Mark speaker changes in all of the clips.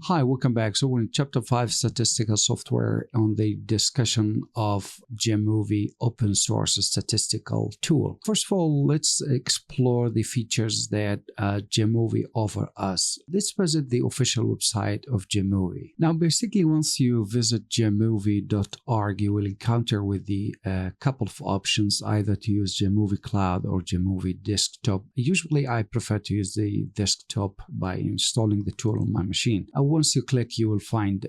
Speaker 1: Hi, welcome back. So we're in Chapter 5, Statistical Software, on the discussion of JAMOVI open source statistical tool. First of all, let's explore the features that JAMOVI offer us. Let's visit the official website of JAMOVI. Now, basically, once you visit jamovi.org, you will encounter with the couple of options, either to use JAMOVI Cloud or JAMOVI Desktop. Usually, I prefer to use the desktop by installing the tool on my machine. Once you click, you will find,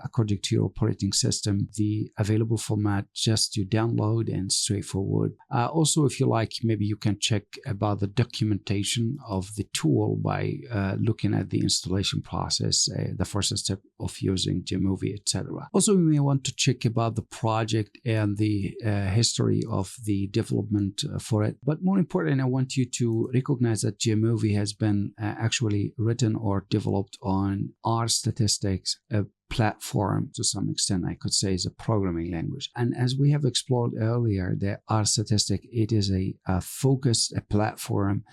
Speaker 1: according to your operating system, the available format. Just you download and straightforward. Also, if you like, maybe you can check about the documentation of the tool by looking at the installation process, the first step of using JAMOVI, etc. Also, you may want to check about the project and the history of the development for it. But more important, I want you to recognize that JAMOVI has been actually written or developed on R statistics, a platform to some extent, I could say, is a programming language. And as we have explored earlier, the R statistic, it is a focused platform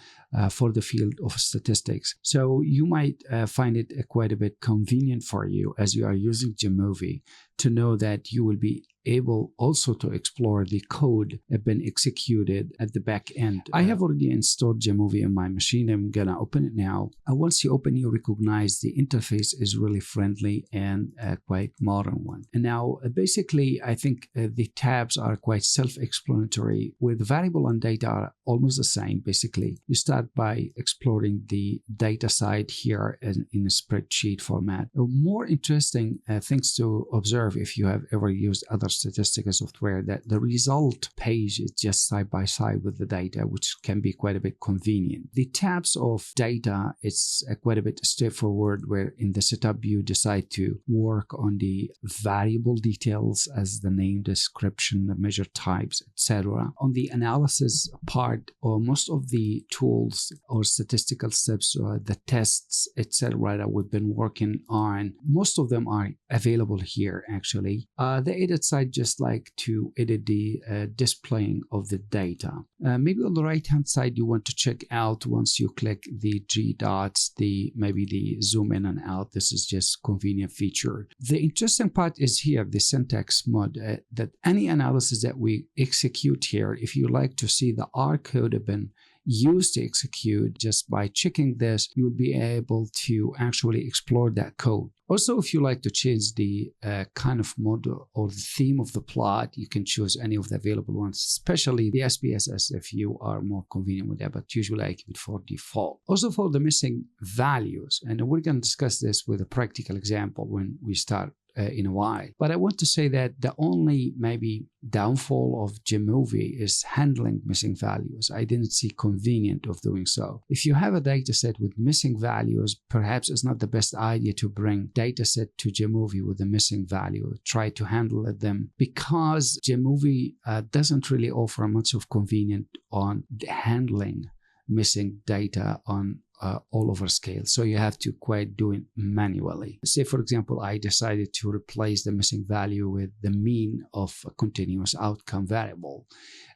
Speaker 1: for the field of statistics. So you might find it quite a bit convenient for you as you are using JAMOVI to know that you will be able also to explore the code that been executed at the back end. I have already installed JAMOVI in my machine. I'm gonna open it now. Once you open, you recognize the interface is really friendly and quite modern one. And now, basically, I think the tabs are quite self-explanatory, where the variable and data are almost the same. Basically, you start by exploring the data side here in a spreadsheet format. More interesting things to observe if you have ever used other statistical software, that the result page is just side by side with the data, which can be quite a bit convenient. The tabs of data, it's quite a bit straightforward, where in the setup you decide to work on the variable details as the name, description, the measure types, etc. On the analysis part, or most of the tools or statistical steps, the tests, etc. that we've been working on, most of them are available here actually. The edit side just like to edit the displaying of the data. Maybe on the right hand side you want to check out, once you click the G dots, maybe the zoom in and out. This is just convenient feature. The interesting part is here, the syntax mode, that any analysis that we execute here, if you like to see the R code have been used to execute, just by checking this, you will be able to actually explore that code. Also, if you like to change the kind of mode or the theme of the plot, you can choose any of the available ones, especially the SPSS if you are more convenient with that, but usually I keep it for default. Also, for the missing values, and we're going to discuss this with a practical example when we start in a while. But I want to say that the only maybe downfall of JAMOVI is handling missing values. I didn't see convenient of doing so. If you have a data set with missing values, perhaps it's not the best idea to bring data set to JAMOVI with a missing value. Try to handle them, because JAMOVI doesn't really offer much of convenience on handling missing data on all over scale. So you have to quite do it manually. Say, for example, I decided to replace the missing value with the mean of a continuous outcome variable.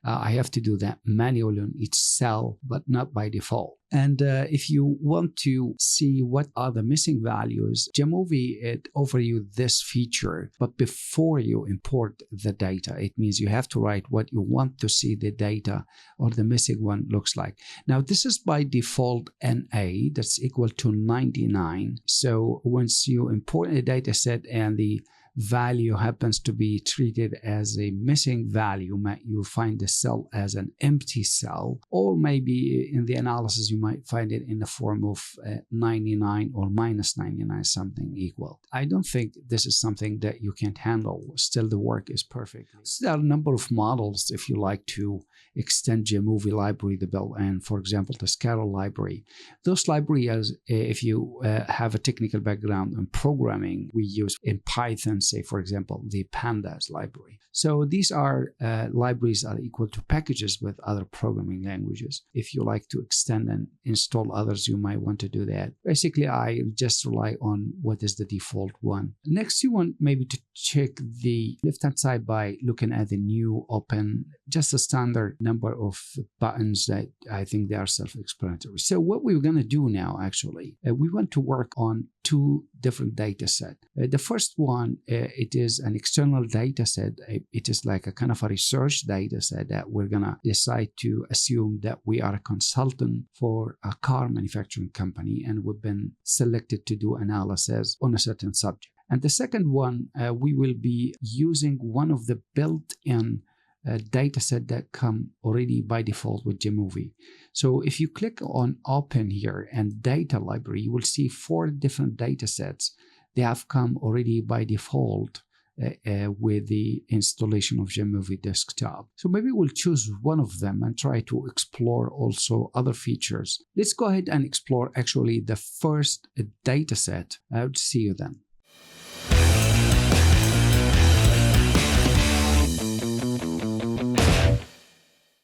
Speaker 1: I have to do that manually on each cell, but not by default. And if you want to see what are the missing values, JAMOVI, it offers you this feature, but before you import the data, it means you have to write what you want to see the data or the missing one looks like. Now, this is by default NA, that's equal to 99. So once you import a data set and the value happens to be treated as a missing value, you find the cell as an empty cell, or maybe in the analysis you might find it in the form of 99 or minus 99, something equal. I don't think this is something that you can't handle. Still, the work is perfect. So there are a number of models if you like to extend JAMOVI library, the built-in, for example, the scalar library. Those libraries, if you have a technical background in programming, we use in Python, say, for example, the pandas library. So these are libraries are equal to packages with other programming languages. If you like to extend and install others, you might want to do that. Basically, I just rely on what is the default one. Next, you want maybe to check the left-hand side by looking at the new open, just a standard number of buttons that I think they are self-explanatory. So what we're going to do now, actually, we want to work on two different data set. The first one, it is an external data set. It is like a kind of a research data set that we're going to decide to assume that we are a consultant for a car manufacturing company and we've been selected to do analysis on a certain subject. And the second one, we will be using one of the built-in data set that come already by default with JAMOVI. So if you click on open here and data library, you will see 4 different data sets. They have come already by default with the installation of JAMOVI desktop. So maybe we'll choose one of them and try to explore also other features. Let's go ahead and explore actually the first data set. I would see you then.